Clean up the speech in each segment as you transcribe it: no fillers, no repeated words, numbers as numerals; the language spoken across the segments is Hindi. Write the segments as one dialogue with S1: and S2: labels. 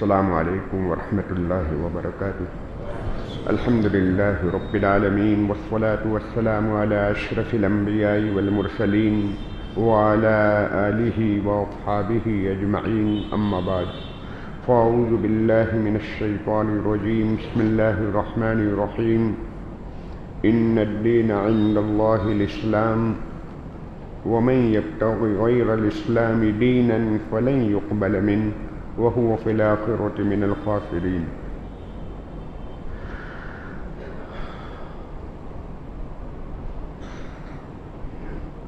S1: अस्सलामु अलैकुम वरहमतुल्लाहि वबरकातुहू। अल्हम्दुलिल्लाहि रब्बिल आलमीन वस्सलातु वस्सलामु अला अशरफिल अंबियाइ वल मुरसलीन व अला आलिहि व अस्हाबिहि अजमईन, अम्मा बाद। फ़अऊज़ु बिल्लाहि मिनश शैतानिर रजीम, बिस्मिल्लाहिर रहमानिर रहीम। इन्नद-दीन इंदल्लाहिल इस्लाम वमन यब्तग़ि गैरल इस्लामि दीनन फ़लन युक़बल मिन्हु वहुव फ़िल आख़िरति मिनल ख़ासिरीन।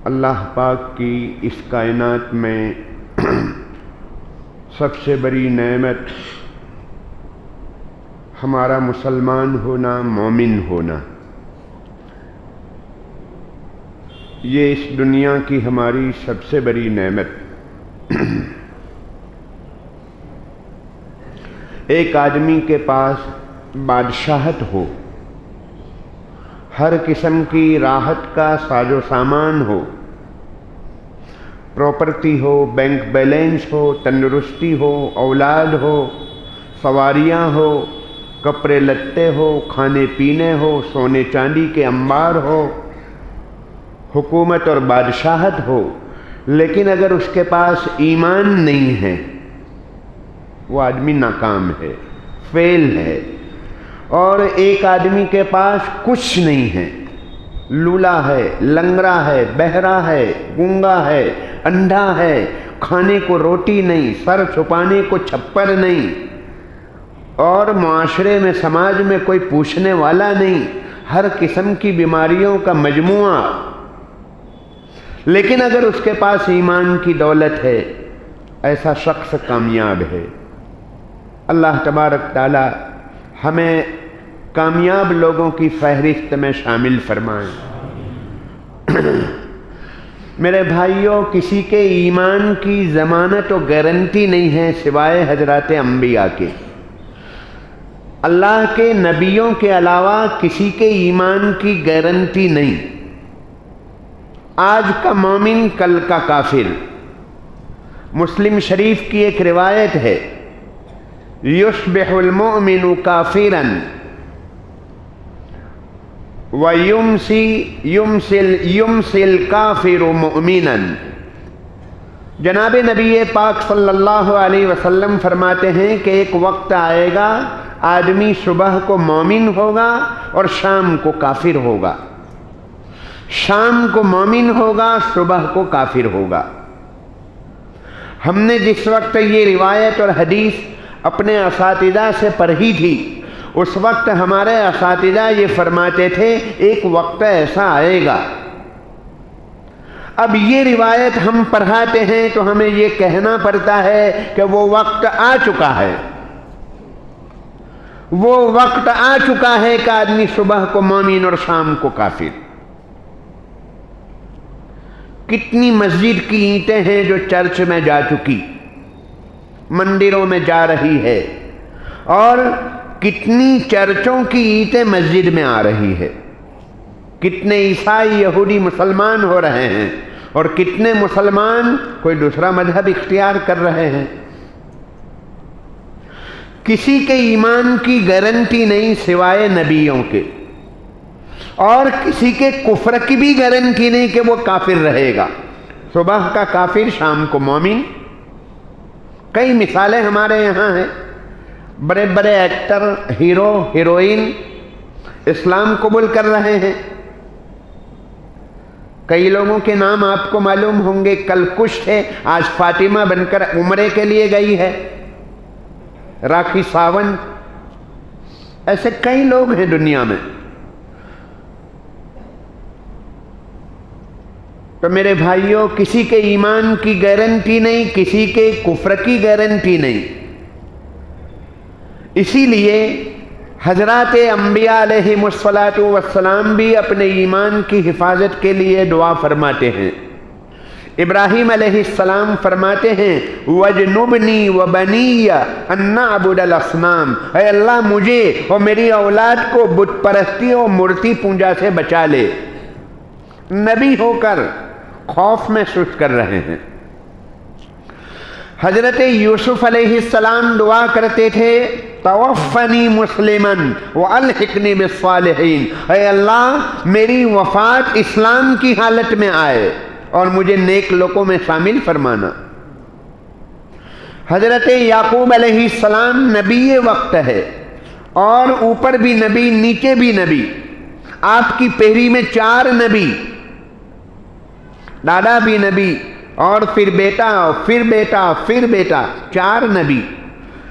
S1: अल्लाह पाक की इस कायनात में सबसे बड़ी नेमत हमारा मुसलमान होना, मोमिन होना। ये इस दुनिया की हमारी सबसे बड़ी नेमत। एक आदमी के पास बादशाहत हो, हर किस्म की राहत का साजो सामान हो, प्रॉपर्टी हो, बैंक बैलेंस हो, तंदुरुस्ती हो, औलाद हो, सवारियां हो, कपड़े लत्ते हो, खाने पीने हो, सोने चांदी के अंबार हो, हुकूमत और बादशाहत हो, लेकिन अगर उसके पास ईमान नहीं है, वो आदमी नाकाम है, फेल है। और एक आदमी के पास कुछ नहीं है, लूला है, लंगड़ा है, बहरा है, गूंगा है, अंधा है, खाने को रोटी नहीं, सर छुपाने को छप्पर नहीं, और माशरे में, समाज में कोई पूछने वाला नहीं, हर किस्म की बीमारियों का मजमुआ। लेकिन अगर उसके पास ईमान की दौलत है, ऐसा शख्स कामयाब है। अल्लाह तबारक ताला हमें कामयाब लोगों की फहरिस्त में शामिल फरमाएं। मेरे भाइयों, किसी के ईमान की ज़मानत और गारंटी नहीं है सिवाय हजरत अंबिया के। अल्लाह के नबियों के अलावा किसी के ईमान की गारंटी नहीं। आज का मोमिन कल का काफिर। मुस्लिम शरीफ की एक रिवायत है, युस्बिहुल मुअमिनु काफिरन व युमसिल काफिरु मुअमिनन। जनाब नबी पाक सल्लल्लाहु अलैहि वसल्लम फरमाते हैं कि एक वक्त आएगा, आदमी सुबह को मोमिन होगा और शाम को काफिर होगा, शाम को मोमिन होगा, सुबह को काफिर होगा। हमने जिस वक्त ये रिवायत और हदीस अपने असातिज़ा से पढ़ी थी, उस वक्त हमारे असातिज़ा ये फरमाते थे एक वक्त ऐसा आएगा। अब ये रिवायत हम पढ़ाते हैं तो हमें ये कहना पड़ता है कि वो वक्त आ चुका है, वो वक्त आ चुका है कि आदमी सुबह को मोमिन और शाम को काफिर। कितनी मस्जिद की ईंटें हैं जो चर्च में जा चुकी, मंदिरों में जा रही है, और कितनी चर्चों की ईंटें मस्जिद में आ रही है। कितने ईसाई, यहूदी मुसलमान हो रहे हैं और कितने मुसलमान कोई दूसरा मजहब इख्तियार कर रहे हैं। किसी के ईमान की गारंटी नहीं सिवाय नबियों के, और किसी के कुफ्र की भी गारंटी नहीं कि वो काफिर रहेगा। सुबह का काफिर, शाम को मोमिन। कई मिसालें हमारे यहाँ हैं। बड़े बड़े एक्टर, हीरो, हीरोइन इस्लाम कबूल कर रहे हैं। कई लोगों के नाम आपको मालूम होंगे। कल कुछ थे, आज फातिमा बनकर उम्रे के लिए गई है। राखी सावंत, ऐसे कई लोग हैं दुनिया में। तो मेरे भाइयों, किसी के ईमान की गारंटी नहीं, किसी के कुफ्र की गारंटी नहीं। इसीलिए हजरत अंबिया अलैहिमुस्सलातु वस्सलाम भी अपने ईमान की हिफाजत के लिए दुआ फरमाते हैं। इब्राहीम अलैहिस्सलाम फरमाते हैं, वजनुबनी व बनिया अन्ना अबुदल असनाम। ऐ अल्लाह, मुझे और मेरी औलाद को बुत परस्ती और मूर्ति पूजा से बचा ले। नबी होकर खौफ महसूस कर रहे हैं। हजरत यूसुफ अलैहिस्सलाम दुआ करते थे, तवफ़नी मुस्लिमन व अलहिक़नी बिस्सालिहीन, ऐ अल्लाह मेरी वफ़ात इस्लाम की हालत में आए और मुझे नेक लोगों में शामिल फरमाना। हजरत याकूब अलैहिस्सलाम नबी वक्त है, और ऊपर भी नबी नीचे भी नबी। आपकी पीढ़ी में 4 नबी, दादा भी नबी, और फिर बेटा, फिर बेटा, फिर बेटा, 4 नबी।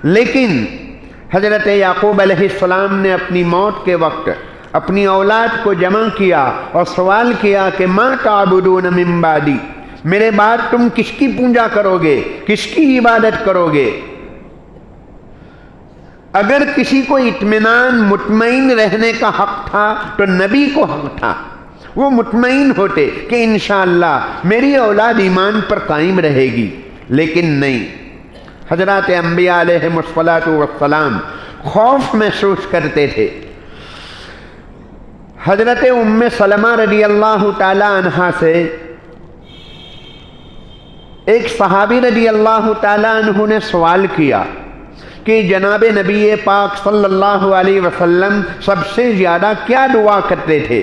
S1: लेकिन हजरत याकूब अलैहिस्सलाम ने अपनी मौत के वक्त अपनी औलाद को जमा किया और सवाल किया कि मा ताबुदून मिन बादी, मेरे बाद तुम किसकी पूजा करोगे, किसकी इबादत करोगे। अगर किसी को इत्मीनान मुतमईन रहने का हक था तो नबी को हक था। वो मुतमईन होते कि इंशाअल्लाह मेरी औलाद ईमान पर कायम रहेगी, लेकिन नहीं। हजरत अंबिया अलैहिमुस्सलातु वस्सलाम खौफ महसूस करते थे। हजरत उम्मे सलमा रज़ी अल्लाह ताला अन्हा से एक सहाबी रज़ी अल्लाह ताला अन्हु ने सवाल किया कि जनाब नबी पाक सल्लल्लाहु अलैहि वसल्लम सबसे ज़्यादा क्या दुआ करते थे।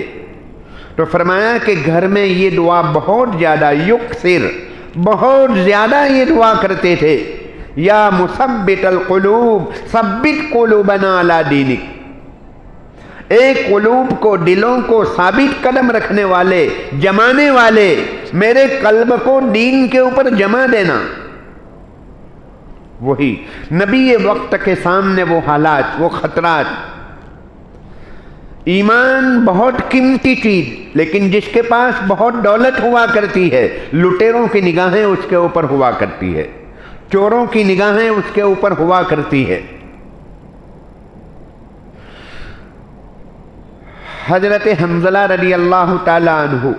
S1: तो फरमाया कि घर में ये दुआ बहुत ज़्यादा, युक्सिर, बहुत ज़्यादा ये दुआ करते थे, या मुसब्बितल कुलूब सब्बित कुलूबना अला दीनिक, एक कुलूब को, दिलों को साबित कदम रखने वाले, जमाने वाले, मेरे कल्ब को दीन के ऊपर जमा देना। वही नबी वक्त के सामने वो हालात, वो खतरात। ईमान बहुत कीमती चीज, लेकिन जिसके पास बहुत दौलत हुआ करती है, लुटेरों की निगाहें उसके ऊपर हुआ करती है, चोरों की निगाहें उसके ऊपर हुआ करती है। हजरत हंज़ला रज़ी अल्लाह ताला अन्हु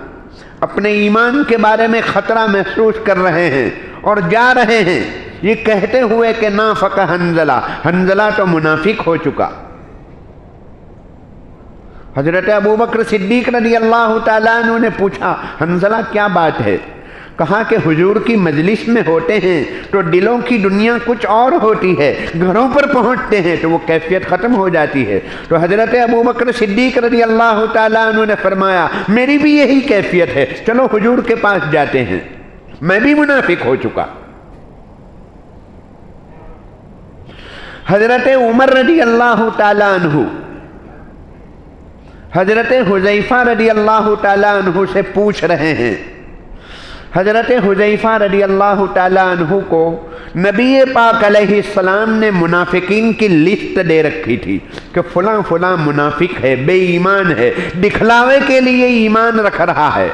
S1: अपने ईमान के बारे में खतरा महसूस कर रहे हैं और जा रहे हैं ये कहते हुए कि नाफ़क़ हंज़ला, हंज़ला तो मुनाफिक हो चुका। हजरत अबू बकर सिद्दीक रज़ी अल्लाह ताला अन्हु ने पूछा, हंज़ला क्या बात है? कहा कि हुजूर की मजलिस में होते हैं तो दिलों की दुनिया कुछ और होती है, घरों पर पहुंचते हैं तो वो कैफियत ख़त्म हो जाती है। तो हजरत अबू बकर सिद्दीक रज़ी अल्लाह ताला अन्हु ने फरमाया, मेरी भी यही कैफियत है, चलो हुजूर के पास जाते हैं, मैं भी मुनाफिक हो चुका। हजरत उमर रज़ी अल्लाह ताला अन्हु हजरत हुज़ैफ़ा रज़ी अल्लाह ताला अन्हु से पूछ रहे हैं। हजरत हुज़ैफ़ा रज़ी अल्लाह ताला अन्हु को नबी पाक अलैहिस्सलाम ने मुनाफिकीन की लिस्ट दे रखी थी कि फलां फलां मुनाफिक है, बेईमान है, दिखलावे के लिए ईमान रख रहा है,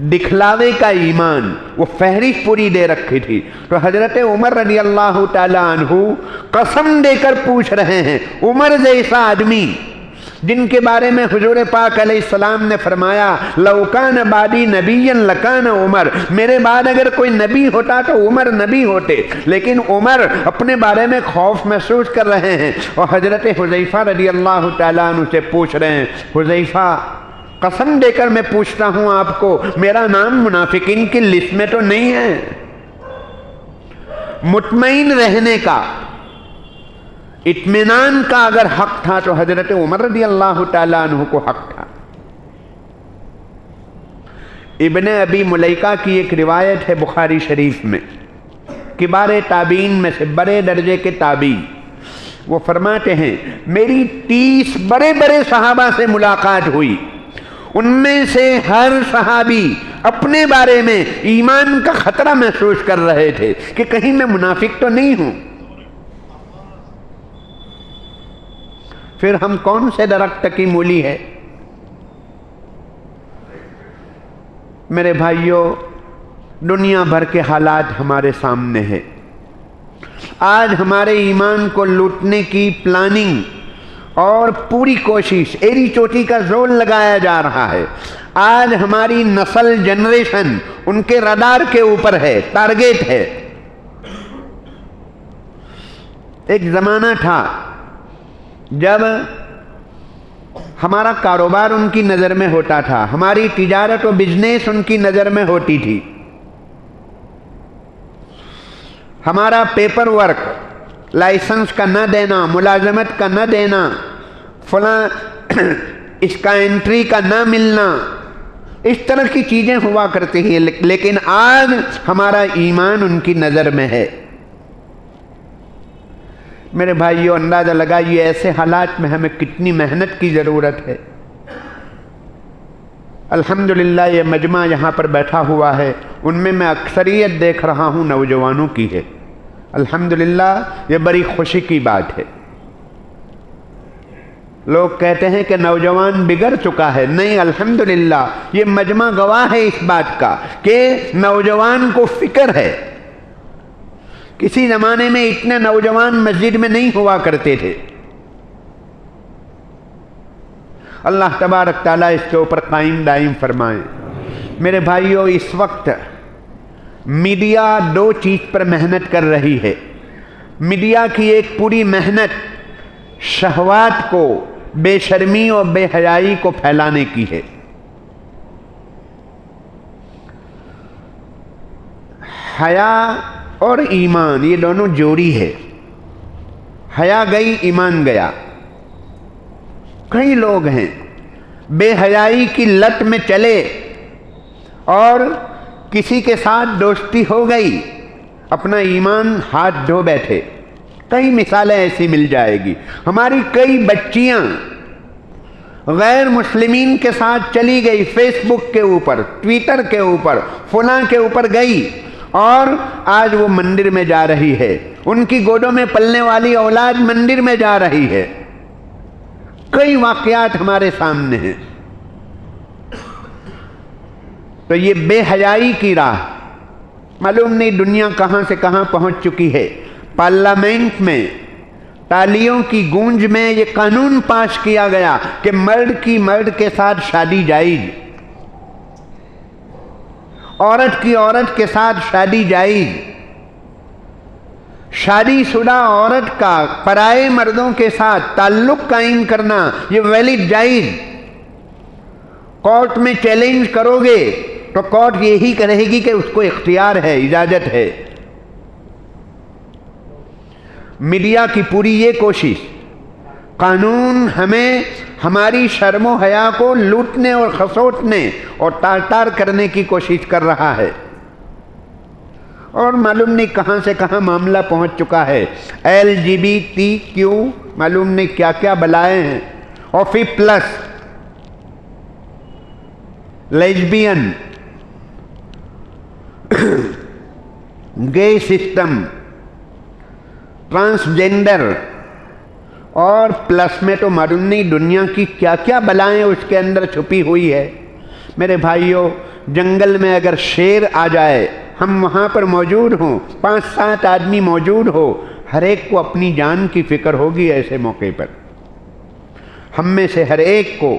S1: दिखलावे का ईमान, वो फहरिस्त पूरी दे रखी थी। तो हजरत उमर रज़ी अल्लाह ताला अन्हु कसम देकर पूछ रहे हैं, उमर जैसा आदमी जिनके बारे में हुजूर पाक अलैहिस्सलाम ने फरमाया, लौकान बादी नबीयन लकान उमर, मेरे बाद अगर कोई नबी होता तो उमर नबी होते। लेकिन उमर अपने बारे में खौफ महसूस कर रहे हैं और हजरत हुज़ैफ़ा रज़ी अल्लाह ताला अन्हु से पूछ रहे हैं, हुज़ैफ़ा कसम देकर मैं पूछता हूं आपको, मेरा नाम मुनाफिकीन की लिस्ट में तो नहीं है। मुतमईन रहने का, इत्मीनान का अगर हक था तो हजरत उमर रज़ी अल्लाह ताला अन्हु को हक था। इब्ने अबी मुलैका की एक रिवायत है बुखारी शरीफ में, किबार ताबीन में से बड़े दर्जे के ताबी, वो फरमाते हैं मेरी 30 बड़े बड़े सहाबा से मुलाकात हुई, उनमें से हर सहाबी अपने बारे में ईमान का खतरा महसूस कर रहे थे कि कहीं मैं मुनाफिक तो नहीं हूं। फिर हम कौन से दरख्त की मूली है? मेरे भाइयों, दुनिया भर के हालात हमारे सामने हैं। आज हमारे ईमान को लूटने की प्लानिंग और पूरी कोशिश, एड़ी चोटी का जोर लगाया जा रहा है। आज हमारी नस्ल, जनरेशन उनके रडार के ऊपर है, टारगेट है। एक ज़माना था जब हमारा कारोबार उनकी नज़र में होता था, हमारी तिजारत और बिजनेस उनकी नज़र में होती थी। हमारा पेपर वर्क, लाइसेंस का न देना, मुलाजमत का न देना, फला इसका एंट्री का न मिलना, इस तरह की चीज़ें हुआ करती हैं। लेकिन आज हमारा ईमान उनकी नज़र में है। मेरे भाइयों, अंदाज़ा लगाइए ऐसे हालात में हमें कितनी मेहनत की ज़रूरत है। अल्हम्दुलिल्लाह ये मजमा यहाँ पर बैठा हुआ है, उनमें मैं अक्सरियत देख रहा हूँ नौजवानों की है। अल्हम्दुलिल्लाह ये बड़ी खुशी की बात है। लोग कहते हैं कि नौजवान बिगड़ चुका है, नहीं, अल्हम्दुलिल्लाह ये मजमा गवाह है इस बात का कि नौजवान को फिक्र है। किसी ज़माने में इतने नौजवान मस्जिद में नहीं हुआ करते थे। अल्लाह तबारक ताला इसके ऊपर कायम दायम फरमाए। मेरे भाइयों, इस वक्त मीडिया दो चीज़ पर मेहनत कर रही है। मीडिया की एक पूरी मेहनत शहवात को, बेशर्मी और बेहयाई को फैलाने की है। हया और ईमान ये दोनों जोड़ी है। हया गई, ईमान गया। कई लोग हैं बेहयाई की लत में चले और किसी के साथ दोस्ती हो गई, अपना ईमान हाथ धो बैठे। कई मिसालें ऐसी मिल जाएगी। हमारी कई बच्चियां गैर मुस्लिमीन के साथ चली गई, फेसबुक के ऊपर, ट्विटर के ऊपर, फलां के ऊपर गई और आज वो मंदिर में जा रही है। उनकी गोदों में पलने वाली औलाद मंदिर में जा रही है। कई वाकयात हमारे सामने हैं। तो ये बेहयाई की राह, मालूम नहीं दुनिया कहां से कहां पहुंच चुकी है। पार्लियामेंट में तालियों की गूंज में ये कानून पास किया गया कि मर्द की मर्द के साथ शादी जायज, औरत की औरत के साथ शादी जायज। शादीशुदा औरत का पराए मर्दों के साथ ताल्लुक कायम करना ये वैलिड जायज। कोर्ट में चैलेंज करोगे तो कोर्ट यही कहेगी कि उसको इख्तियार है, इजाजत है। मीडिया की पूरी ये कोशिश, कानून हमें हमारी शर्मो हया को लूटने और खसोटने और तार तार करने की कोशिश कर रहा है। और मालूम नहीं कहां से कहां मामला पहुंच चुका है। LGBTQ मालूम नहीं क्या क्या बलाएं हैं, और फिर प्लस लेस्बियन, गे सिस्टम, ट्रांसजेंडर, और प्लस में तो मालूम नहीं दुनिया की क्या क्या बलाएं उसके अंदर छुपी हुई है। मेरे भाइयों, जंगल में अगर शेर आ जाए, हम वहाँ पर मौजूद हों, 5-7 आदमी मौजूद हो, हर एक को अपनी जान की फिक्र होगी। ऐसे मौके पर हम में से हर एक को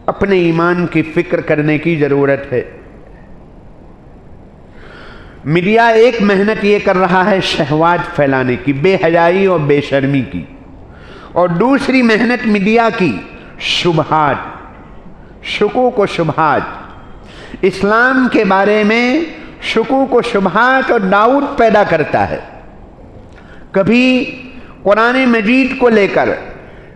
S1: अपने ईमान की फिक्र करने की ज़रूरत है। मीडिया एक मेहनत ये कर रहा है शहवात फैलाने की, बेहयाई और बेशर्मी की, और दूसरी मेहनत मीडिया की शुबहात, शुकूक व शुबहात, इस्लाम के बारे में शुकूक व शुबहात और डाउट पैदा करता है। कभी कुरान मजीद को लेकर,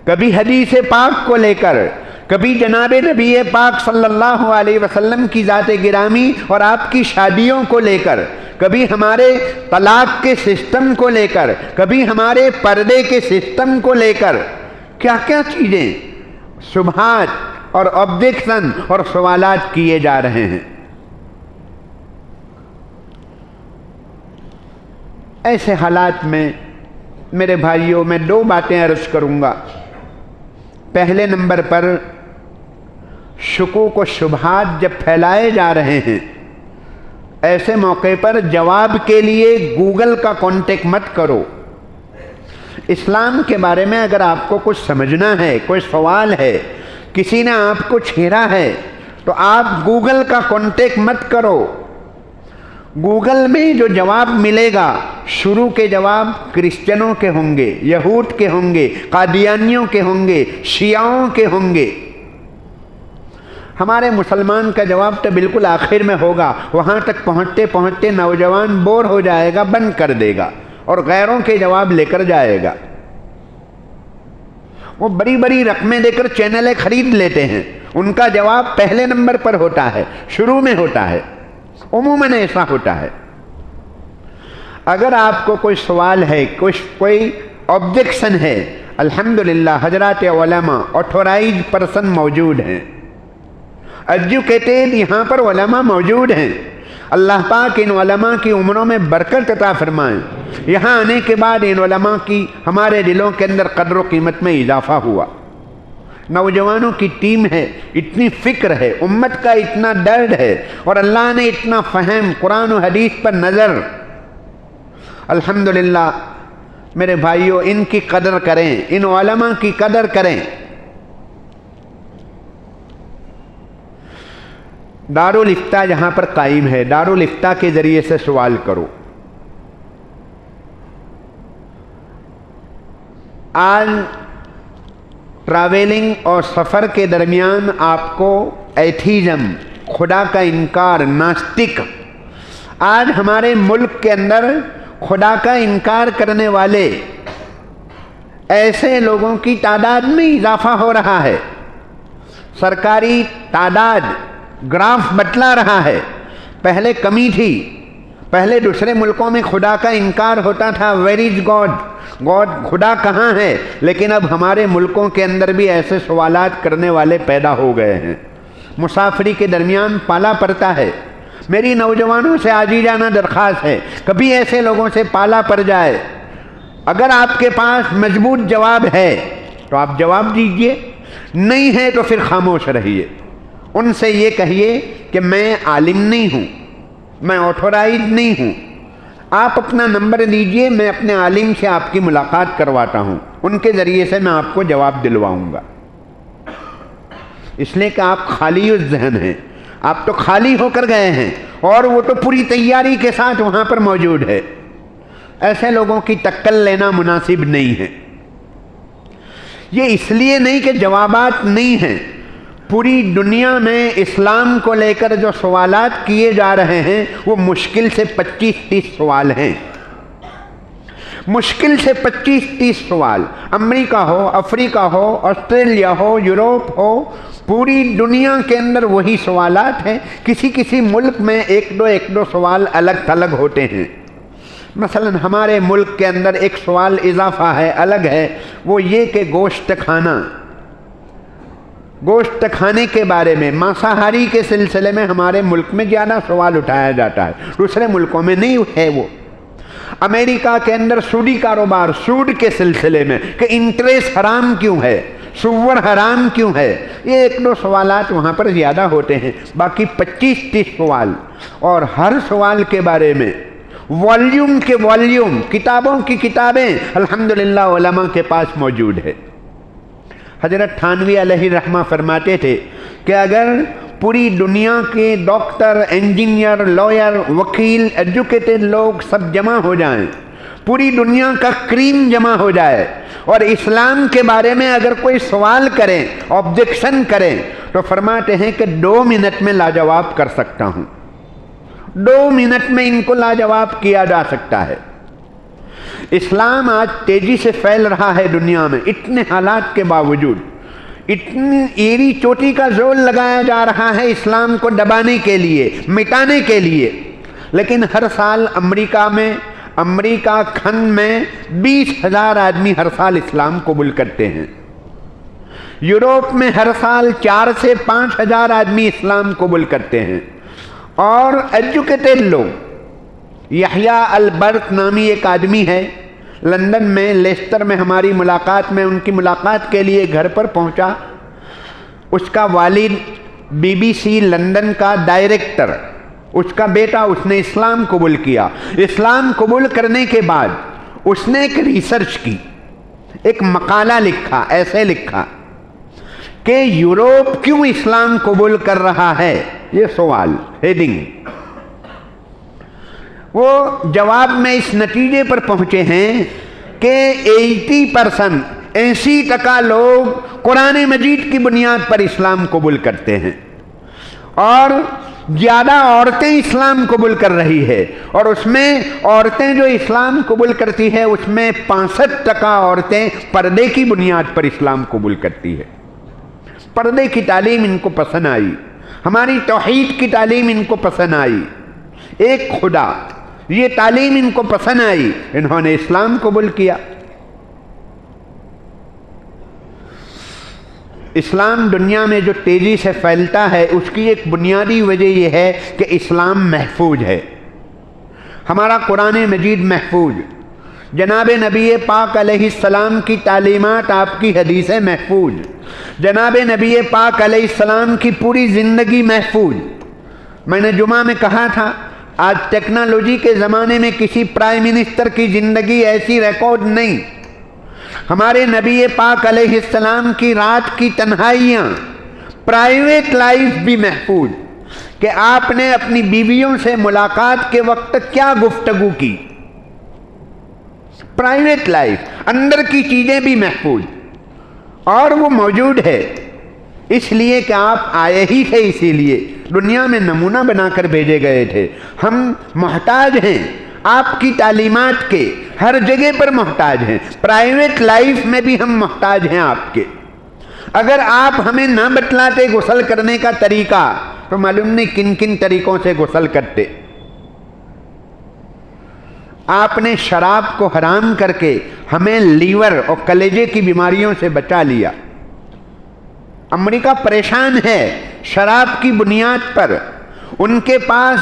S1: कभी हदीस पाक को लेकर, कभी जनाब नबी पाक सल्लल्लाहु अलैहि वसल्लम की ज़ात गिरामी और आपकी शादियों को लेकर, कभी हमारे तलाक के सिस्टम को लेकर, कभी हमारे पर्दे के सिस्टम को लेकर, क्या क्या चीज़ें शुबहात और ऑब्जेक्शन और सवालात किए जा रहे हैं। ऐसे हालात में मेरे भाइयों, मैं 2 बातें अर्ज करूँगा। पहले नंबर पर शुकूक व शुबहात जब फैलाए जा रहे हैं, ऐसे मौके पर जवाब के लिए गूगल का कांटेक्ट मत करो। इस्लाम के बारे में अगर आपको कुछ समझना है, कोई सवाल है, किसी ने आपको छेड़ा है, तो आप गूगल का कांटेक्ट मत करो। गूगल में जो जवाब मिलेगा, शुरू के जवाब क्रिश्चियनों के होंगे, यहूद के होंगे, कादियानियों के होंगे, शियाओं के होंगे। हमारे मुसलमान का जवाब तो बिल्कुल आखिर में होगा। वहाँ तक पहुँचते पहुँचते नौजवान बोर हो जाएगा, बंद कर देगा और गैरों के जवाब लेकर जाएगा। वो बड़ी बड़ी रकमें देकर चैनलें खरीद लेते हैं, उनका जवाब पहले नंबर पर होता है, शुरू में होता है, उमूमन ऐसा होता है। अगर आपको कोई सवाल है, कोई ऑब्जेक्शन है, अल्हम्दुलिल्लाह हजरात उलमा ऑथोराइज पर्सन मौजूद हैं, एजुकेटेड यहाँ पर उलमा मौजूद हैं। अल्लाह पाक इन उलमा की उम्रों में बरकत अता फरमाएं। यहाँ आने के बाद इन उलमा की हमारे दिलों के अंदर कद्र कीमत में इजाफा हुआ। नौजवानों की टीम है, इतनी फिक्र है, उम्मत का इतना दर्द है और अल्लाह ने इतना फहम, कुरान और हदीस पर नज़र। अल्हम्दुलिल्लाह मेरे भाइयों, इनकी कदर करें, इन उलमा की कदर करें। दारुल इफ्ता जहाँ पर कायम है, दारुल इफ्ता के ज़रिए से सवाल करो। आज ट्रैवलिंग और सफ़र के दरमियान आपको एथीज़म, खुदा का इनकार, नास्तिक, आज हमारे मुल्क के अंदर खुदा का इनकार करने वाले ऐसे लोगों की तादाद में इजाफा हो रहा है। सरकारी तादाद ग्राफ बतला रहा है, पहले कमी थी, पहले दूसरे मुल्कों में खुदा का इनकार होता था, वेयर इज गॉड, गॉड खुदा कहाँ है, लेकिन अब हमारे मुल्कों के अंदर भी ऐसे सवालात करने वाले पैदा हो गए हैं। मुसाफरी के दरमियान पाला पड़ता है। मेरी नौजवानों से आजीजाना दरख्वास्त है, कभी ऐसे लोगों से पाला पड़ जाए, अगर आपके पास मजबूत जवाब है तो आप जवाब दीजिए, नहीं है तो फिर खामोश रहिए। उनसे ये कहिए कि मैं आलिम नहीं हूँ, मैं ऑथोराइज नहीं हूँ, आप अपना नंबर दीजिए, मैं अपने आलिम से आपकी मुलाकात करवाता हूँ, उनके ज़रिए से मैं आपको जवाब दिलवाऊँगा। इसलिए कि आप खाली उस जहन हैं, आप तो खाली होकर गए हैं और वो तो पूरी तैयारी के साथ वहाँ पर मौजूद है। ऐसे लोगों की टक्कर लेना मुनासिब नहीं है। ये इसलिए नहीं कि जवाबात नहीं हैं, पूरी दुनिया में इस्लाम को लेकर जो सवालात किए जा रहे हैं वो मुश्किल से 25-30 सवाल हैं, मुश्किल से 25-30 सवाल। अमेरिका हो, अफ्रीका हो, ऑस्ट्रेलिया हो, यूरोप हो, पूरी दुनिया के अंदर वही सवालात हैं। किसी किसी मुल्क में एक दो सवाल अलग थलग होते हैं। मसलन हमारे मुल्क के अंदर एक सवाल इजाफा है, अलग है, वो ये कि गोश्त खाने के बारे में, मांसाहारी के सिलसिले में हमारे मुल्क में ज़्यादा सवाल उठाया जाता है, दूसरे मुल्कों में नहीं है। वो अमेरिका के अंदर सूदी कारोबार, सूद के सिलसिले में कि इंटरेस्ट हराम क्यों है, सुवर हराम क्यों है, ये एक दो सवालात वहाँ पर ज़्यादा होते हैं। बाकी 25-30 सवाल, और हर सवाल के बारे में वॉल्यूम के वॉल्यूम, किताबों की किताबें अल्हम्दुलिल्लाह उलमा के पास मौजूद है। हजरत थानवी अलैहि रहमा फरमाते थे कि अगर पूरी दुनिया के डॉक्टर, इंजीनियर, लॉयर, वकील, एजुकेटेड लोग सब जमा हो जाएं, पूरी दुनिया का क्रीम जमा हो जाए और इस्लाम के बारे में अगर कोई सवाल करें, ऑब्जेक्शन करें, तो फरमाते हैं कि 2 मिनट में लाजवाब कर सकता हूँ, 2 मिनट में इनको लाजवाब किया जा सकता है। इस्लाम आज तेजी से फैल रहा है दुनिया में, इतने हालात के बावजूद इतनी एड़ी चोटी का जोर लगाया जा रहा है इस्लाम को दबाने के लिए, मिटाने के लिए, लेकिन हर साल अमेरिका खंड में 20,000 आदमी हर साल इस्लाम कबूल करते हैं। यूरोप में हर साल 4 से 5,000 आदमी इस्लाम कबूल करते हैं। और एजुकेटेड लोग, यहया अल-बर्क नामी एक आदमी है, लंदन में लेस्टर में हमारी मुलाकात में, उनकी मुलाकात के लिए घर पर पहुंचा। उसका वालिद BBC लंदन का डायरेक्टर, उसका बेटा, उसने इस्लाम कबूल किया। इस्लाम कबूल करने के बाद उसने एक रिसर्च की, एक मकाला लिखा, ऐसे लिखा कि यूरोप क्यों इस्लाम कबूल कर रहा है, ये सवाल, हेडिंग। वो जवाब में इस नतीजे पर पहुंचे हैं कि 80% लोग कुरान मजीद की बुनियाद पर इस्लाम कबूल करते हैं। और ज़्यादा औरतें इस्लाम कबूल कर रही है, और उसमें औरतें जो इस्लाम कबूल करती है उसमें 65% औरतें पर्दे की बुनियाद पर इस्लाम कबूल करती है। पर्दे की तालीम इनको पसंद आई, हमारी तौहीद की तालीम इनको पसंद आई, एक खुदा, ये तालीम इनको पसंद आई, इन्होंने इस्लाम कबूल किया। इस्लाम दुनिया में जो तेज़ी से फैलता है उसकी एक बुनियादी वजह यह है कि इस्लाम महफूज है, हमारा कुरान मजीद महफूज, जनाब नबी पाक अलैहिस्सलाम की तालीमात, आपकी हदीसें महफूज, जनाब नबी पाक अलैहिस्सलाम की पूरी ज़िंदगी महफूज। मैंने जुमा में कहा था, आज टेक्नोलॉजी के ज़माने में किसी प्राइम मिनिस्टर की ज़िंदगी ऐसी रिकॉर्ड नहीं। हमारे नबी पाक अलैहिस्सलाम की रात की तन्हाइयाँ, प्राइवेट लाइफ भी महफूज, कि आपने अपनी बीवियों से मुलाकात के वक्त क्या गुफ्तगू की, प्राइवेट लाइफ, अंदर की चीज़ें भी महफूज, और वो मौजूद है। इसलिए कि आप आए ही थे, इसीलिए दुनिया में नमूना बनाकर भेजे गए थे। हम मोहताज हैं आपकी तालीमात के, हर जगह पर मोहताज हैं, प्राइवेट लाइफ में भी हम मोहताज हैं आपके। अगर आप हमें ना बतलाते गुस्ल करने का तरीका तो मालूम नहीं किन किन तरीकों से गुस्ल करते। आपने शराब को हराम करके हमें लीवर और कलेजे की बीमारियों से बचा लिया। अमेरिका परेशान है शराब की बुनियाद पर, उनके पास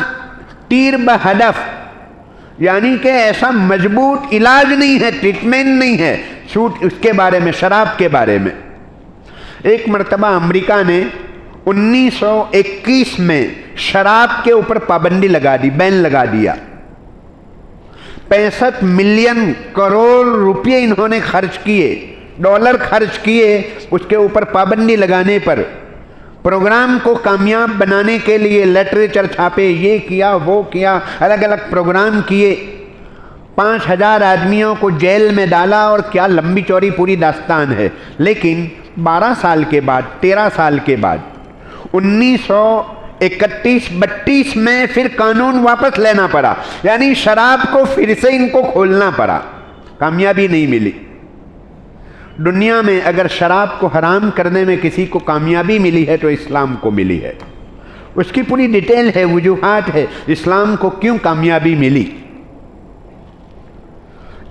S1: तीर बहदफ यानी कि ऐसा मजबूत इलाज नहीं है, ट्रीटमेंट नहीं है सूट उसके बारे में, शराब के बारे में। एक मरतबा अमेरिका ने 1921 में शराब के ऊपर पाबंदी लगा दी, बैन लगा दिया। 65 मिलियन करोड़ रुपये इन्होंने खर्च किए, डॉलर खर्च किए उसके ऊपर पाबंदी लगाने पर। प्रोग्राम को कामयाब बनाने के लिए लिटरेचर छापे, ये किया वो किया, अलग अलग प्रोग्राम किए, 5000 आदमियों को जेल में डाला, और क्या लंबी चौड़ी पूरी दास्तान है। लेकिन 12 साल के बाद, 13 साल के बाद 1931-32 में फिर कानून वापस लेना पड़ा, यानी शराब को फिर से इनको खोलना पड़ा, कामयाबी नहीं मिली। दुनिया में अगर शराब को हराम करने में किसी को कामयाबी मिली है तो इस्लाम को मिली है। उसकी पूरी डिटेल है, वजूहात है इस्लाम को क्यों कामयाबी मिली।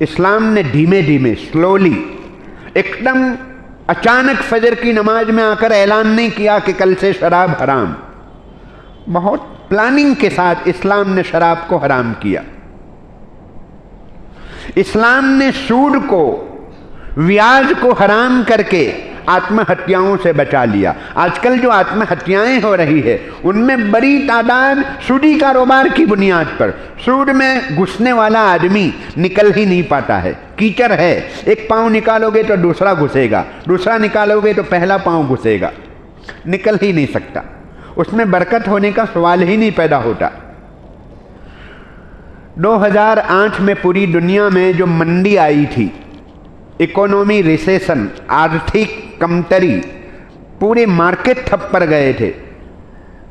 S1: इस्लाम ने धीमे धीमे, स्लोली, एकदम अचानक फजर की नमाज में आकर ऐलान नहीं किया कि कल से शराब हराम। बहुत प्लानिंग के साथ इस्लाम ने शराब को हराम किया। इस्लाम ने सूद को, ब्याज को हराम करके आत्महत्याओं से बचा लिया। आजकल जो आत्महत्याएं हो रही है उनमें बड़ी तादाद सूदी कारोबार की बुनियाद पर, सूद में घुसने वाला आदमी निकल ही नहीं पाता है, कीचड़ है, एक पांव निकालोगे तो दूसरा घुसेगा, दूसरा निकालोगे तो पहला पांव घुसेगा, निकल ही नहीं सकता, उसमें बरकत होने का सवाल ही नहीं पैदा होता। 2008 में पूरी दुनिया में जो मंदी आई थी, इकोनॉमी रिसेशन, आर्थिक कमतरी, पूरे मार्केट ठप पड़ गए थे।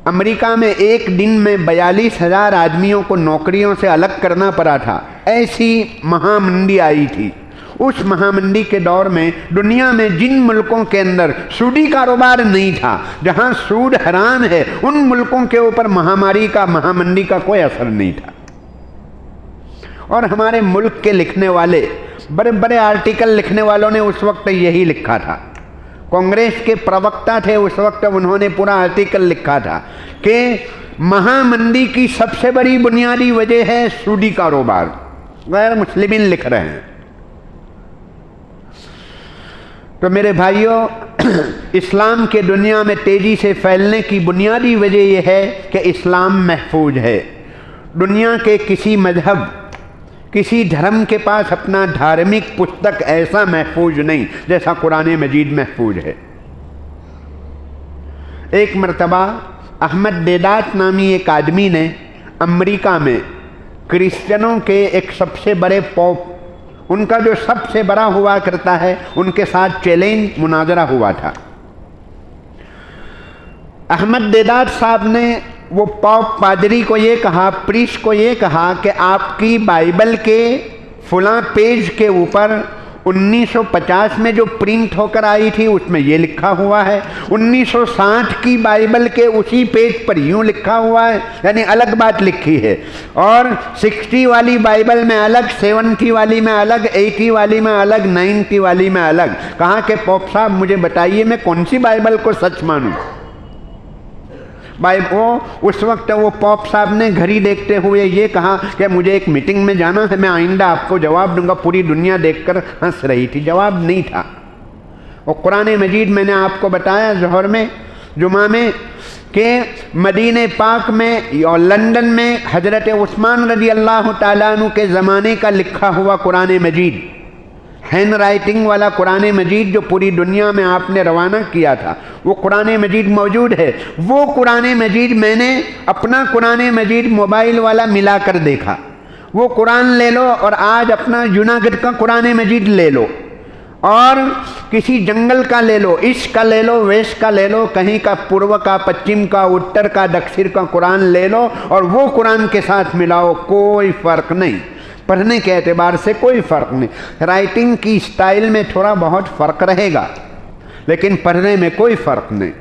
S1: अमेरिका में एक दिन में 42,000 आदमियों को नौकरियों से अलग करना पड़ा था, ऐसी महामंदी आई थी। उस महामंदी के दौर में दुनिया में जिन मुल्कों के अंदर सूदी कारोबार नहीं था, जहां सूद हराम है, उन मुल्कों के ऊपर महामारी का, महामंदी का कोई असर नहीं था। और हमारे मुल्क के लिखने वाले, बड़े बड़े आर्टिकल लिखने वालों ने उस वक्त यही लिखा था। कांग्रेस के प्रवक्ता थे उस वक्त, उन्होंने पूरा आर्टिकल लिखा था कि महामंदी की सबसे बड़ी बुनियादी वजह है सूदी कारोबार। गैर मुस्लिमीन लिख रहे हैं। तो मेरे भाइयों, इस्लाम के दुनिया में तेजी से फैलने की बुनियादी वजह यह है कि इस्लाम महफूज है। दुनिया के किसी मजहब, किसी धर्म के पास अपना धार्मिक पुस्तक ऐसा महफूज नहीं जैसा कुरान मजीद महफूज है। एक मरतबा अहमद देदात नामी एक आदमी ने अमेरिका में क्रिश्चियनों के एक सबसे बड़े पोप, उनका जो सबसे बड़ा हुआ करता है, उनके साथ चैलेंज मुनाजरा हुआ था। अहमद देदार साहब ने वो पॉप पादरी को ये कहा, प्रीस्ट को ये कहा कि आपकी बाइबल के फलां पेज के ऊपर 1950 में जो प्रिंट होकर आई थी उसमें ये लिखा हुआ है, 1960 की बाइबल के उसी पेज पर यूँ लिखा हुआ है, यानी अलग बात लिखी है। और 60 वाली बाइबल में अलग, 70 वाली में अलग, 80 वाली में अलग, 90 वाली में अलग। कहा कि पॉप साहब मुझे बताइए मैं कौन सी बाइबल को सच मानूं। उस वक्त वो पॉप साहब ने घड़ी देखते हुए ये कहा कि मुझे एक मीटिंग में जाना है, मैं आइंदा आपको जवाब दूंगा। पूरी दुनिया देखकर हंस रही थी, जवाब नहीं था। और कुरान मजीद मैंने आपको बताया ज़ोहर में, जुमा में, कि मदीने पाक में और लंदन में हज़रत उस्मान रज़ी अल्लाह ताला अन्हु के ज़माने का लिखा हुआ कुरान मजीद, हैंड राइटिंग वाला कुरान मजीद जो पूरी दुनिया में आपने रवाना किया था, वो कुरान मजीद मौजूद है। वो कुरान मजीद मैंने अपना कुरान मजीद मोबाइल वाला मिला कर देखा। वो कुरान ले लो और आज अपना जूनागढ़ का कुरान मजीद ले लो और किसी जंगल का ले लो, ईस्ट का ले लो, वेस्ट का ले लो, कहीं का पूर्व का, पश्चिम का, उत्तर का, दक्षिण का कुरान ले लो और वो कुरान के साथ मिलाओ, कोई फ़र्क नहीं। पढ़ने के एतबार से कोई फ़र्क नहीं, राइटिंग की स्टाइल में थोड़ा बहुत फ़र्क रहेगा लेकिन पढ़ने में कोई फ़र्क नहीं।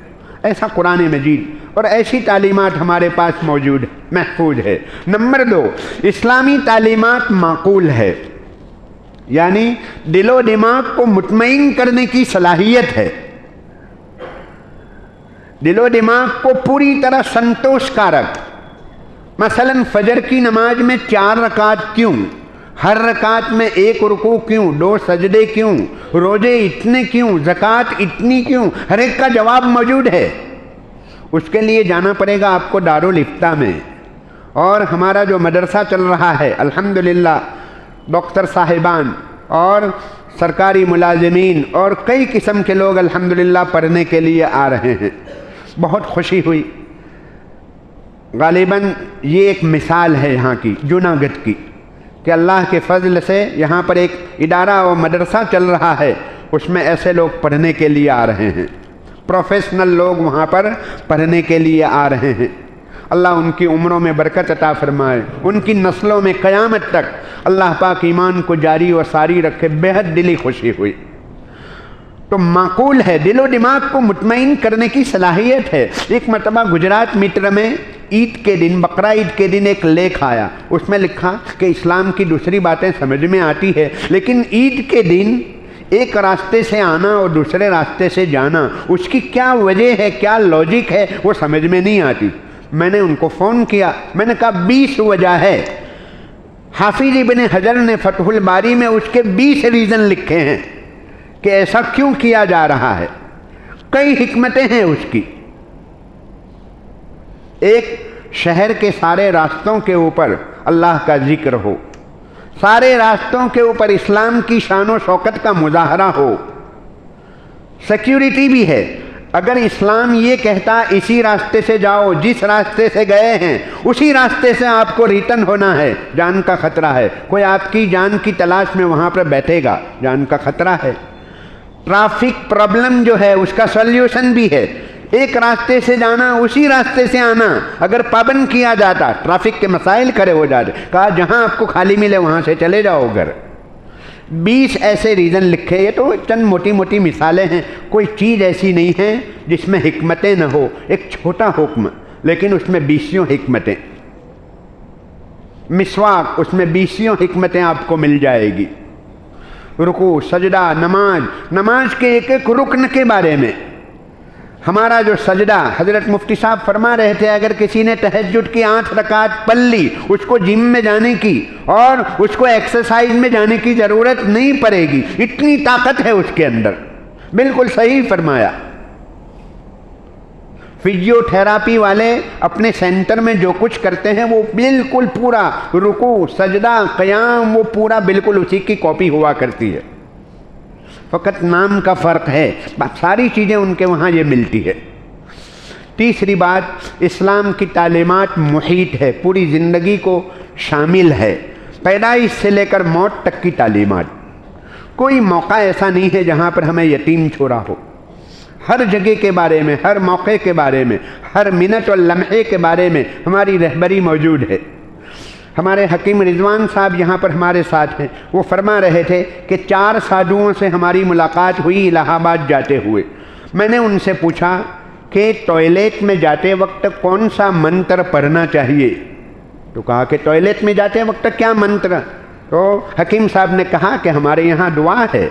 S1: ऐसा कुरान मजीद और ऐसी तालीमात हमारे पास मौजूद महफूज है। नंबर 2, इस्लामी तालीमात माकूल है, यानी दिलो दिमाग को मुतमईन करने की सलाहियत है, दिलो दिमाग को पूरी तरह संतोषकारक। मसलन फजर की नमाज में 4 रकात क्यों, हर रकात में 1 रुकू क्यों, 2 सजदे क्यों, रोजे इतने क्यों, ज़कात इतनी क्यों, हर एक का जवाब मौजूद है। उसके लिए जाना पड़ेगा आपको दारुल इफ्ता में। और हमारा जो मदरसा चल रहा है अल्हम्दुलिल्लाह, डॉक्टर साहिबान और सरकारी मुलाजिमीन और कई किस्म के लोग अल्हम्दुलिल्लाह पढ़ने के लिए आ रहे हैं। बहुत खुशी हुई। गालिबन ये एक मिसाल है यहाँ की, जूनागढ़ की, कि अल्लाह के फजल से यहाँ पर एक इदारा और मदरसा चल रहा है, उसमें ऐसे लोग पढ़ने के लिए आ रहे हैं, प्रोफेशनल लोग वहाँ पर पढ़ने के लिए आ रहे हैं। अल्लाह उनकी उम्रों में बरकत अता फरमाए, उनकी नस्लों में क़यामत तक अल्लाह पाक ईमान को जारी व सारी रखे। बेहद दिली खुशी हुई। तो माकूल है, दिलो दिमाग को मुतमईन करने की सलाहियत है। एक मरतबा गुजरात मित्र में ईद के दिन, बकरा ईद के दिन एक लेख आया, उसमें लिखा कि इस्लाम की दूसरी बातें समझ में आती है लेकिन ईद के दिन एक रास्ते से आना और दूसरे रास्ते से जाना, उसकी क्या वजह है, क्या लॉजिक है, वो समझ में नहीं आती। मैंने उनको फ़ोन किया, मैंने कहा 20 वजह है। हाफिज इब्न हजर ने फतहुल बारी में उसके 20 रीज़न लिखे हैं कि ऐसा क्यों किया जा रहा है। कई हिकमतें हैं उसकी। एक, शहर के सारे रास्तों के ऊपर अल्लाह का जिक्र हो, सारे रास्तों के ऊपर इस्लाम की शान व शौकत का मुजाहरा हो, सिक्योरिटी भी है। अगर इस्लाम ये कहता इसी रास्ते से जाओ, जिस रास्ते से गए हैं उसी रास्ते से आपको रिटर्न होना है, जान का खतरा है, कोई आपकी जान की तलाश में वहाँ पर बैठेगा, जान का खतरा है। ट्रैफिक प्रॉब्लम जो है उसका सॉल्यूशन भी है, एक रास्ते से जाना उसी रास्ते से आना अगर पाबंद किया जाता ट्रैफिक के मसाइल खड़े हो जाते। कहा जहाँ आपको खाली मिले वहाँ से चले जाओ घर। 20 ऐसे रीज़न लिखे। ये तो चंद मोटी मोटी मिसालें हैं, कोई चीज़ ऐसी नहीं है जिसमें हिकमतें न हो। एक छोटा हुक्म लेकिन उसमें 20 हिकमतें। मिसवाक, उसमें 20 हिकमतें आपको मिल जाएगी। रुकू, सजदा, नमाज के एक एक रुकन के बारे में। हमारा जो सजदा, हज़रत मुफ्ती साहब फरमा रहे थे, अगर किसी ने तहज्जुद की 8 रकात पढ़ ली, उसको जिम में जाने की और उसको एक्सरसाइज में जाने की ज़रूरत नहीं पड़ेगी, इतनी ताकत है उसके अंदर। बिल्कुल सही फरमाया। फिजियोथेरापी वाले अपने सेंटर में जो कुछ करते हैं वो बिल्कुल पूरा रुकू, सजदा, क़याम, वो पूरा बिल्कुल उसी की कॉपी हुआ करती है। फ़कत नाम का फ़र्क है, सारी चीज़ें उनके वहाँ ये मिलती है। तीसरी बात, इस्लाम की तालीमात मुहीत है, पूरी ज़िंदगी को शामिल है, पैदाइश से लेकर मौत तक की तालीमात। कोई मौका ऐसा नहीं है जहाँ पर हमें यतीम छोड़ा हो। हर जगह के बारे में, हर मौके के बारे में, हर मिनट और लम्हे के बारे में हमारी रहबरी मौजूद है। हमारे हकीम रिजवान साहब यहाँ पर हमारे साथ हैं। वो फरमा रहे थे कि 4 साधुओं से हमारी मुलाकात हुई इलाहाबाद जाते हुए। मैंने उनसे पूछा कि टॉयलेट में जाते वक्त कौन सा मंत्र पढ़ना चाहिए। तो कहा कि टॉयलेट में जाते वक्त क्या मंत्र? तो हकीम साहब ने कहा कि हमारे यहाँ दुआ है,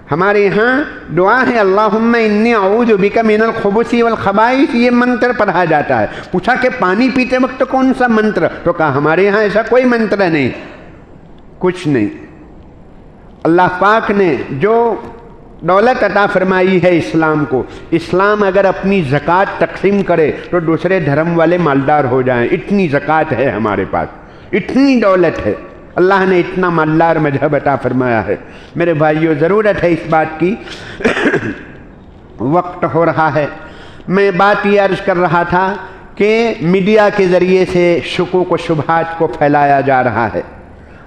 S1: हमारे यहाँ दुआ है, अल्लाहुम्मा इन्नी अऊज़ु बिका मिनल खुबुसी वल खबाइस, ये मंत्र पढ़ा जाता है। पूछा कि पानी पीते वक्त कौन सा मंत्र? तो कहा हमारे यहाँ ऐसा कोई मंत्र नहीं, कुछ नहीं। अल्लाह पाक ने जो दौलत अता फरमाई है इस्लाम को, इस्लाम अगर अपनी ज़कात तकसीम करे तो दूसरे धर्म वाले मालदार हो जाएं, इतनी ज़कात है हमारे पास, इतनी दौलत है। अल्लाह ने इतना मालदार मजहब अता फरमाया है। मेरे भाइयों, ज़रूरत है इस बात की। वक्त हो रहा है। मैं बात ये अर्ज़ कर रहा था कि मीडिया के ज़रिए से शुकूक व शुबहात को फैलाया जा रहा है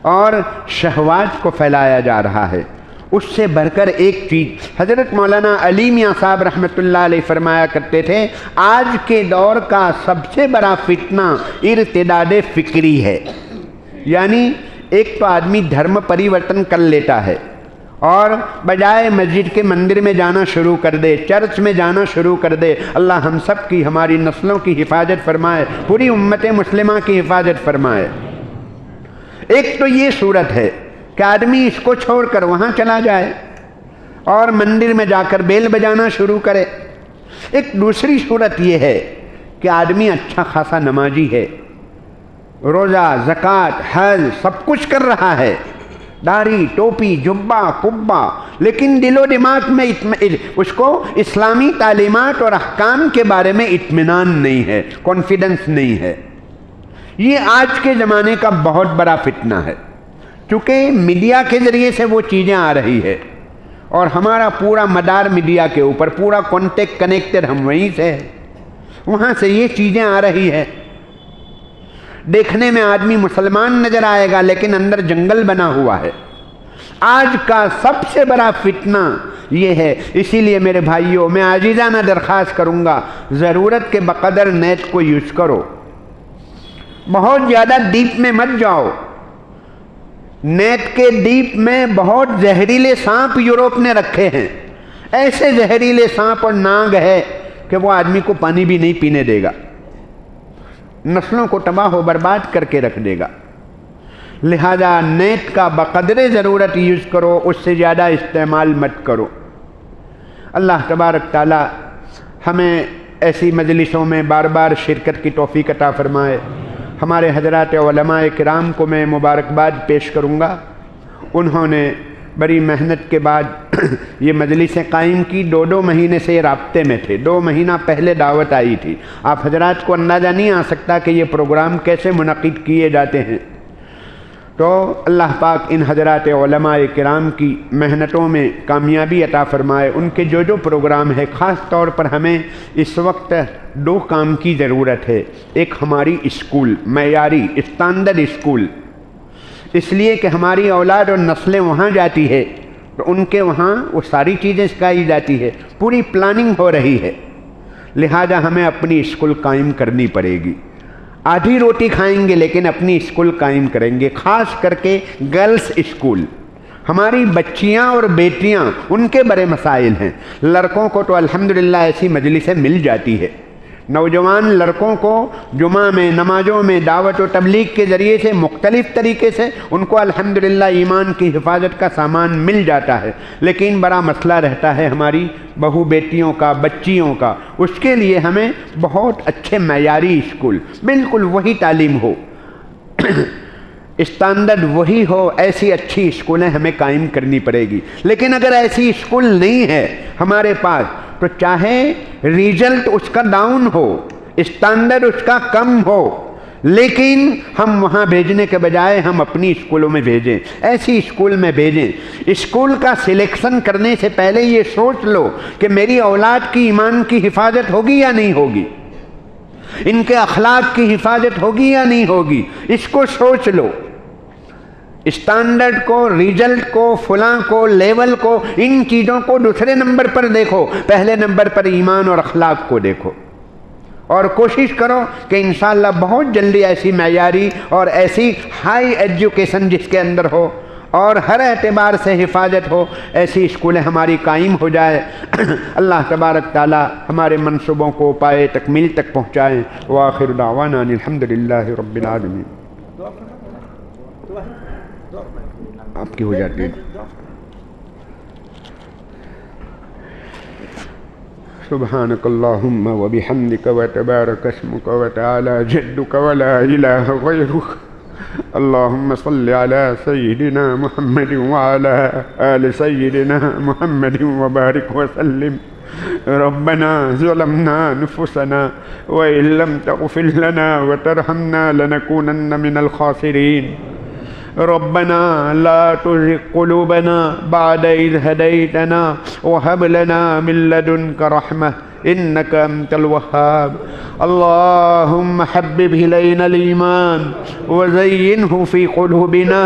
S1: और शहवात को फैलाया जा रहा है। उससे बढ़कर एक चीज़ हज़रत मौलाना अली मियाँ साहब रहमतुल्लाह अलैह फरमाया करते थे, आज के दौर का सबसे बड़ा फितना इर्तिदाद फ़िक्री है। यानी एक तो आदमी धर्म परिवर्तन कर लेता है और बजाय मस्जिद के मंदिर में जाना शुरू कर दे, चर्च में जाना शुरू कर दे। अल्लाह हम सब की, हमारी नस्लों की हिफाजत फरमाए, पूरी उम्मत मुस्लिमा की हिफाजत फरमाए। एक तो ये सूरत है कि आदमी इसको छोड़कर वहाँ चला जाए और मंदिर में जाकर बेल बजाना शुरू करे। एक दूसरी सूरत ये है कि आदमी अच्छा खासा नमाजी है, रोज़ा, ज़कात, हज सब कुछ कर रहा है, दाढ़ी, टोपी, जुब्बा, कुब्बा, लेकिन दिलो दिमाग में उसको इस्लामी तालीमात और अहकाम के बारे में इत्मीनान नहीं है, कॉन्फिडेंस नहीं है। ये आज के ज़माने का बहुत बड़ा फितना है, क्योंकि मीडिया के ज़रिए से वो चीज़ें आ रही है और हमारा पूरा मदार मीडिया के ऊपर, पूरा कॉन्टेक्ट कनेक्टेड हम वहीं से है, वहाँ से ये चीज़ें आ रही है। देखने में आदमी मुसलमान नज़र आएगा लेकिन अंदर जंगल बना हुआ है। आज का सबसे बड़ा फितना ये है। इसीलिए मेरे भाइयों, मैं आजीज़ाना दरख्वास्त करूँगा, ज़रूरत के बकदर नेट को यूज़ करो, बहुत ज़्यादा डीप में मत जाओ। नेट के डीप में बहुत जहरीले सांप यूरोप ने रखे हैं, ऐसे जहरीले सांप और नाग है कि वो आदमी को पानी भी नहीं पीने देगा, नस्लों को तबाह व बर्बाद करके रख देगा। लिहाजा नेट का बकदरे ज़रूरत यूज़ करो, उससे ज़्यादा इस्तेमाल मत करो। अल्लाह तबारक ताला हमें ऐसी मजलिसों में बार बार शिरकत की तौफीक अता फरमाए। हमारे हज़रात उलमाए किराम को मैं मुबारकबाद पेश करूँगा। उन्होंने बड़ी मेहनत के बाद ये मजलिसें कायम की। 2 महीने से राब्ते में थे, 2 महीना पहले दावत आई थी। आप हजरात को अंदाज़ा नहीं आ सकता कि ये प्रोग्राम कैसे मुनक़िद किए जाते हैं। तो अल्लाह पाक इन हजरात उलमाए किराम की मेहनतों में कामयाबी अता फ़रमाए। उनके जो प्रोग्राम है, ख़ास तौर पर हमें इस वक्त 2 काम की ज़रूरत है। एक हमारी स्कूल, मयारी स्टैंडर्ड स्कूल, इसलिए कि हमारी औलाद और नस्लें वहाँ जाती है तो उनके वहाँ वो सारी चीज़ें सिखाई जाती है, पूरी प्लानिंग हो रही है। लिहाजा हमें अपनी स्कूल कायम करनी पड़ेगी। आधी रोटी खाएंगे लेकिन अपनी स्कूल कायम करेंगे, ख़ास करके गर्ल्स स्कूल। हमारी बच्चियां और बेटियां, उनके बड़े मसाइल हैं। लड़कों को तो अल्हम्दुलिल्लाह ऐसी मजलिसें मिल जाती है। नौजवान लड़कों को जुमा में, नमाजों में, दावत और तबलीग के ज़रिए से मुख्तलिफ़ तरीके से उनको अल्हम्दुलिल्लाह ईमान की हिफाजत का सामान मिल जाता है। लेकिन बड़ा मसला रहता है हमारी बहू बेटियों का, बच्चियों का। उसके लिए हमें बहुत अच्छे मयारी स्कूल, बिल्कुल वही तालीम हो, स्टैंडर्ड वही हो, ऐसी अच्छी स्कूलें हमें कायम करनी पड़ेगी। लेकिन अगर ऐसी स्कूल नहीं है हमारे पास, तो चाहे रिजल्ट उसका डाउन हो, स्टैंडर्ड उसका कम हो, लेकिन हम वहाँ भेजने के बजाय हम अपनी स्कूलों में भेजें, ऐसी स्कूल में भेजें। स्कूल का सिलेक्शन करने से पहले ये सोच लो कि मेरी औलाद की ईमान की हिफाजत होगी या नहीं होगी, इनके अखलाक की हिफाजत होगी या नहीं होगी, इसको सोच लो। स्टैंडर्ड को, रिजल्ट को, फलां को, लेवल को, इन चीज़ों को दूसरे नंबर पर देखो, पहले नंबर पर ईमान और अखलाक को देखो। और कोशिश करो कि इंशाअल्लाह बहुत जल्दी ऐसी मयारी और ऐसी हाई एजुकेशन जिसके अंदर हो और हर एतबार से हिफाजत हो, ऐसी स्कूलें हमारी कायम हो जाए। अल्लाह तबारक ताला हमारे मनसूबों को पाए तकमील तक पहुँचाएँ। व आखिर दावाना अल्हम्दुलिल्लाहि रब्बिल आलमीन। आपकी हो जाती है। सुब्हानकल्लाहुम्मा व बिहम्दिका व तबारक अस्मुका व तआला जद्दुका व ला इलाहा गैरुक। अल्लाहुम्मा सल्लि अला सय्यिदिना मुहम्मदिन व अला आलि सय्यिदिना मुहम्मदिन व बारिक व सल्लिम। रब्बना ज़लमना अनफुसना व इल्लम तग़फिर लना व तरहमना लनकूनन्न मिनल खासिरीन। रब्बना ला तुज़िग़ क़ुलूबना बअद इज़ हदैतना व हब लना मिन लदुनका रहमह इन्नका अंतल वहाब। अल्लाहुम्मा हब्बिब इलैनल ईमान व ज़य्यिनहु फ़ी क़ुलूबिना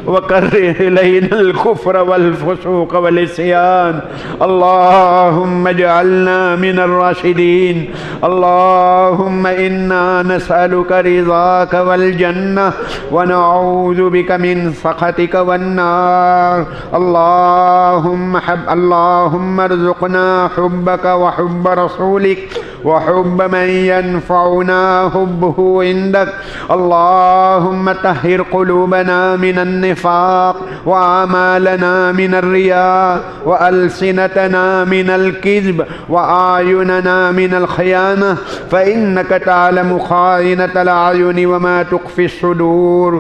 S1: व कर्रिह इलैनल कुफ़्र वल फ़ुसूक़ वल इस्यान। अल्लाहुम्मा इजअलना मिनर राशिदीन। अल्लाहुम्मा इन्ना नसअलुका रिज़ाका वल जन्नह व नऊज़ु बिका मिन सख़तिका वन नार। अल्लाहुम्मा अर्ज़ुक़ना हुब्बका व हुब्ब रसूलिक व हुब्ब मन यनफ़उना हुब्बुहु इंदक। अल्लाहुम्मा तहिर क़ुलूबना मिनन निफ़ाक़ व आमालना मिनर रिया व अलसिनतना मिनल किज़्ब व आयुनना मिनल ख़ियानह फ़इन्नका तअलमु ख़ाइनतल अयुनि व मा तुख़फ़ि सुदूर।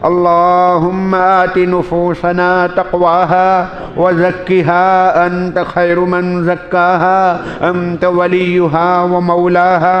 S1: अल्लाहुम्मा आति नुफ़ूसना तक़वाहा व ज़क्किहा अंत खैरु मन ज़क्काहा अंत वलियुहा व मौलाहा।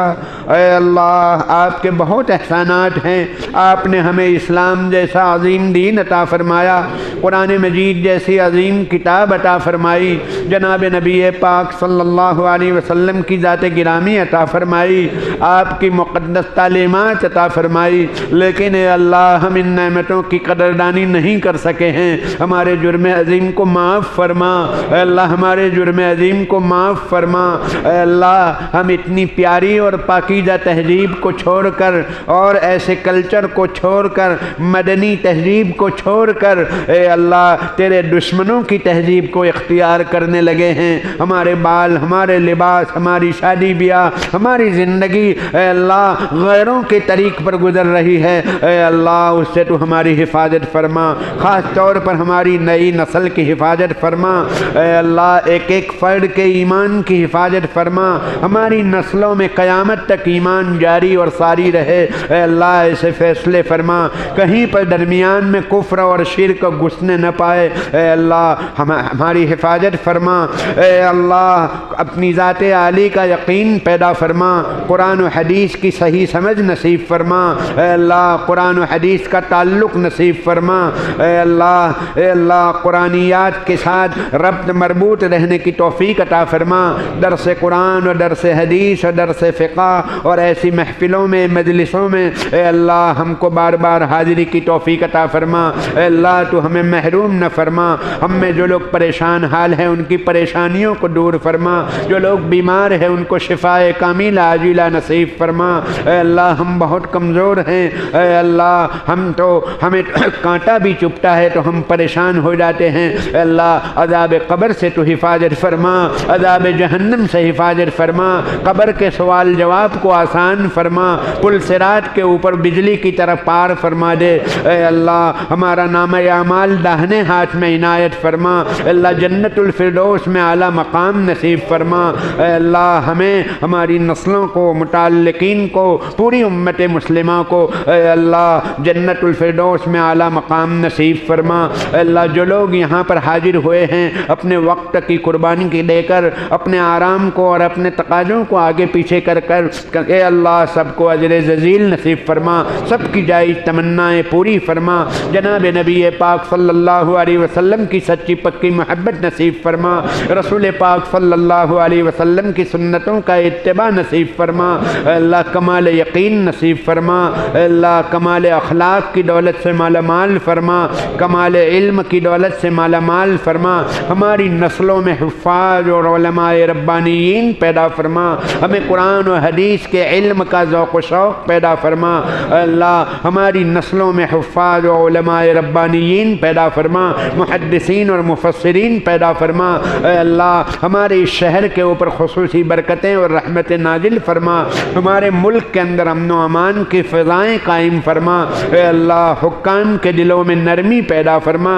S1: ऐ अल्लाह, आपके बहुत एहसानात हैं। आपने हमें इस्लाम जैसा अजीम दीन अता फरमाया, कुरान मजीद जैसी अजीम किताब अता फरमाई, जनाब नबी पाक सल्लल्लाहु अलैहि वसल्लम की ज़ात गिरामी अता फरमाई, आपकी मुक़द्दस तालीमात अता फरमाई। लेकिन ए अल्लाह, हम इन नेमतों की कदरदानी नहीं कर सके हैं। हमारे जुर्म अजीम को माफ़ फरमा। ए अल्लाह, हमारे जुर्म अजीम को माफ़ फरमा। ए अल्लाह, हम इतनी प्यारी और पाकीज़ा तहजीब को छोड़कर और ऐसे कल्चर को छोड़कर, मदनी तहजीब को छोड़कर, ए अल्लाह, तेरे दुश्मनों की तहजीब को इख्तियार करने लगे हैं। हमारे बाल, हमारे लिबास, हमारी शादी ब्याह, हमारी ज़िंदगी ए अल्लाह गैरों के तरीक़ पर गुज़र रही है। ए अल्लाह, उससे तू हमारी हिफाजत फरमा, ख़ास तौर पर हमारी नई नस्ल की हिफाजत फरमा। ए अल्लाह, एक एक फ़र्द के ईमान की हिफाजत फरमा। हमारी नस्लों में क़यामत तक ईमान जारी और सारी रहे। ए अल्लाह, ऐसे फ़ैसले फरमा कहीं पर दरमियान में कुफ्र और शिर्क घुसने न पाए। ए अल्लाह, हमारी हिफाजत फरमा। ए अल्लाह, अपनी ज़ात आली का यकीन पैदा फरमा। कुरान व हदीस की सही समझ नसीब फरमा। ए अल्लाह, कुरान व हदीस का ताल्लुक़ नसीब फरमा। ए अल्लाह, कुरानियात के साथ रब्त मरबूत रहने की तौफ़ीक अता फरमा। दर्स कुरान और दर्स हदीस और दर्स फ़िक़्ह और ऐसी महफ़िलों में, मजलिसों में ए अल्लाह हमको बार बार हाज़िरी की तौफ़ीक अता फरमा। ए अल्लाह, तो हमें महरूम न फरमा। हम में जो लोग परेशान हाल हैं उनकी परेशानियों को दूर फरमा। जो लोग बीमार हैं उनको शिफ़ाए कामिला आजिला नसीब फरमा। ए अल्लाह, हम बहुत कमज़ोर हैं। ए अल्लाह, हमें कांटा भी चुभता है तो हम परेशान हो जाते हैं। ए अल्लाह, अज़ाब क़ब्र से तो हिफाजत फरमा, अज़ाब जहन्नम से हिफाजत फरमा, क़ब्र के सवाल जवाब को आसान फरमा, पुल सिरात के ऊपर बिजली की तरह पार फरमा दे। ए अल्लाह, हमारा नाम आमाल दाहिने हाथ में इनायत फरमा। अल्लाह, जन्नतुल फिरदौस में आला मकाम नसीब फरमा। ए अल्लाह, हमें, हमारी नस्लों को, मुताल्लिकीन को, पूरी उम्मत मुस्लिमा को ए अल्लाह जन्नतुल फिरदौस में आला मकाम नसीब फरमा। अल्लाह, जो लोग यहाँ पर हाजिर हुए हैं अपने वक्त की कुर्बानी की देकर, अपने आराम को और अपने तकाज़ों को आगे पीछे कर ए अल्लाह, सबको अजर जजील नसीब फरमा, सबकी जायज़ तमन्नाएँ पूरी फरमा। जनाब नबी पाक सल्लल्लाहु सल्लल्लाहु अलैहि वसल्लम की सच्ची पक्की मोहब्बत नसीब फरमा, रसूल पाक सल्लल्लाहु अलैहि वसल्लम की सुन्नतों का इत्तिबा नसीब फरमा। अल्लाह कमाल यकीन नसीब फरमा, अल्लाह कमाल अखलाक की दौलत से माला माल फरमा, कमाल इल्म की दौलत से माला माल फरमा। हमारी नस्लों में हुफ़ाज़ और उलमाए रब्बानीयीन पैदा फरमा, हमें कुरान और हदीस के इल्म का ज़ौक़ व शौक़ पैदा फरमा। अल्लाह हमारी नस्लों में हुफ़ाज़ और उलमाए रब्बानीयीन पैदा फरमा, मुहद्दिसीन और मुफस्सिरीन पैदा फरमा। अल्लाह हमारे इस शहर के ऊपर खुसूसी बरकतें और रहमतें नाजिल फरमा, हमारे मुल्क के अंदर अमन व अमान की फ़िज़ाएँ कायम फरमा। अल्लाह हुक्काम के दिलों में नरमी पैदा फरमा।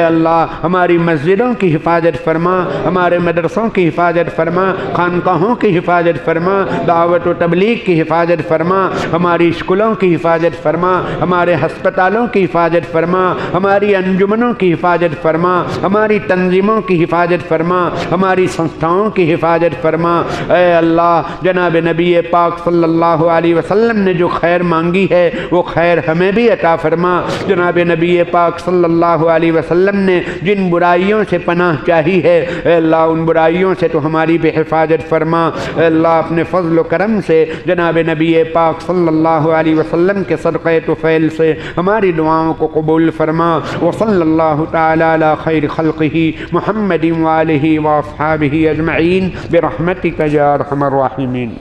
S1: अल्लाह हमारी मस्जिदों की हिफाजत फरमा, हमारे मदरसों की हिफाजत फरमा, खानकाहों की हिफाजत फरमा, दावत व तबलीग की हिफाजत फरमा, हमारी स्कूलों की हिफाजत फरमा, हमारे हस्पतालों की हिफाजत फरमा, हमारी अंजुमनों की हिफाजत फरमा, हमारी तंजीमों की हिफाजत फरमा, हमारी संस्थाओं की हिफाजत फरमा। ऐ अल्लाह जनाब नबी पाक सल्लल्लाहु अलैहि वसल्लम ने जो खैर मांगी है वो खैर हमें भी अता फरमा। जनाब नबी पाक सल्लल्लाहु अलैहि वसल्लम ने जिन बुराइयों से पनाह चाही है अल्लाह उन बुराइयों से तो हमारी भी हिफाजत फरमा। अल्लाह अपने फजल व करम से जनाब नबी पाक सल्लल्लाहु अलैहि वसल्लम के सदक़े तुफ़ैल से हमारी दुआओं को कबूल फरमा। व सल्लल्लाहु तआला अला खैर खल्क़िही मुहम्मदिन व आलिही व अस्हाबिही अजमईन बिरहमतिका या अरहमर राहिमीन।